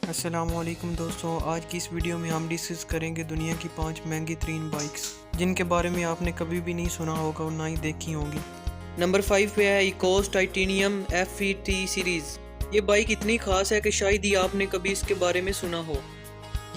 अस्सलामुअलैकुम दोस्तों, आज की इस वीडियो में हम डिस्कस करेंगे दुनिया की 5 महंगी तरीन बाइक्स जिनके बारे में आपने कभी भी नहीं सुना होगा और ना ही देखी होंगी। नंबर 5 पे है इकोस टाइटेनियम FET सीरीज़। ये बाइक इतनी खास है कि शायद ही आपने कभी इसके बारे में सुना हो।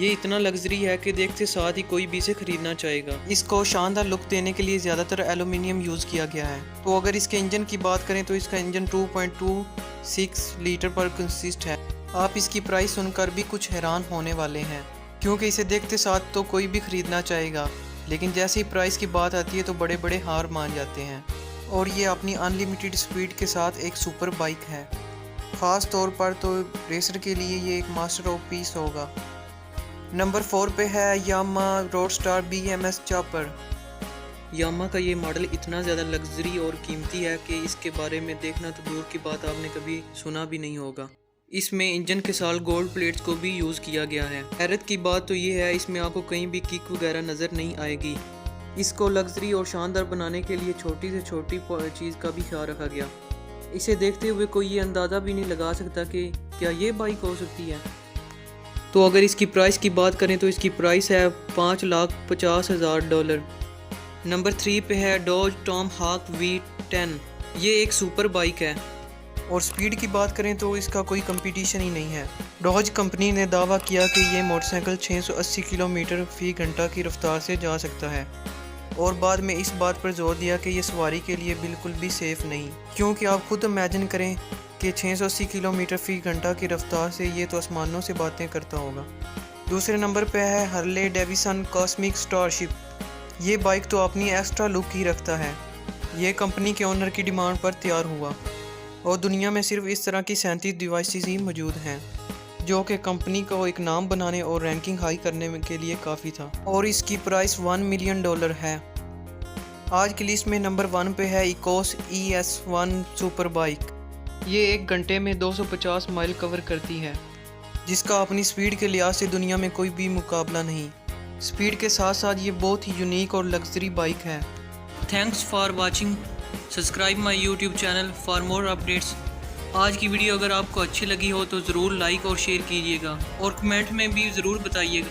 ये इतना लग्जरी है कि देखते साथ ही कोई भी इसे खरीदना चाहेगा। इसको शानदार लुक देने के लिए ज़्यादातर एलुमिनियम यूज़ किया गया है। तो अगर इसके इंजन की बात करें तो इसका इंजन 2.26 लीटर पर कंसिस्ट है। आप इसकी प्राइस सुनकर भी कुछ हैरान होने वाले हैं, क्योंकि इसे देखते साथ तो कोई भी खरीदना चाहेगा, लेकिन जैसे ही प्राइस की बात आती है तो बड़े बड़े हार मान जाते हैं। और ये अपनी अनलिमिटेड स्पीड के साथ एक सुपर बाइक है। ख़ास तौर पर तो रेसर के लिए ये एक मास्टर ऑफ पीस होगा। नंबर 4 पे है यामा रोडस्टार BMS चॉपर। यामा का ये मॉडल इतना ज़्यादा लग्जरी और कीमती है कि इसके बारे में देखना तो दूर की बात, आपने कभी सुना भी नहीं होगा। इसमें इंजन के साथ गोल्ड प्लेट्स को भी यूज़ किया गया है। हैरत की बात तो ये है, इसमें आपको कहीं भी किक वगैरह नज़र नहीं आएगी। इसको लग्जरी और शानदार बनाने के लिए छोटी से छोटी चीज़ का भी ख्याल रखा गया। इसे देखते हुए कोई ये अंदाज़ा भी नहीं लगा सकता कि क्या ये बाइक हो सकती है। तो अगर इसकी प्राइस की बात करें तो इसकी प्राइस है $5,50,000। नंबर 3 पे है डॉज टॉमहाक V10। ये एक सुपर बाइक है और स्पीड की बात करें तो इसका कोई कंपटीशन ही नहीं है। डॉज कंपनी ने दावा किया कि ये मोटरसाइकिल 680 किलोमीटर फी घंटा की रफ्तार से जा सकता है, और बाद में इस बात पर जोर दिया कि ये सवारी के लिए बिल्कुल भी सेफ़ नहीं, क्योंकि आप खुद इमेजिन करें कि 680 किलोमीटर फी घंटा की रफ्तार से ये तो आसमानों से बातें करता होगा। दूसरे नंबर पर है हार्ले डेविसन कॉस्मिक स्टारशिप। ये बाइक तो अपनी एक्स्ट्रा लुक ही रखता है। ये कंपनी के ओनर की डिमांड पर तैयार हुआ और दुनिया में सिर्फ इस तरह की 37 डिवाइसेस ही मौजूद हैं, जो कि कंपनी को एक नाम बनाने और रैंकिंग हाई करने के लिए काफ़ी था। और इसकी प्राइस $1 मिलियन है। आज की लिस्ट में नंबर 1 पे है इकोस ES1 सुपर बाइक। ये 1 घंटे में 250 माइल कवर करती है, जिसका अपनी स्पीड के लिहाज से दुनिया में कोई भी मुकाबला नहीं। स्पीड के साथ साथ ये बहुत ही यूनिक और लग्जरी बाइक है। Thanks for watching. Subscribe my YouTube channel for more updates. आज की वीडियो अगर आपको अच्छी लगी हो तो ज़रूर लाइक और शेयर कीजिएगा और कमेंट में भी ज़रूर बताइएगा।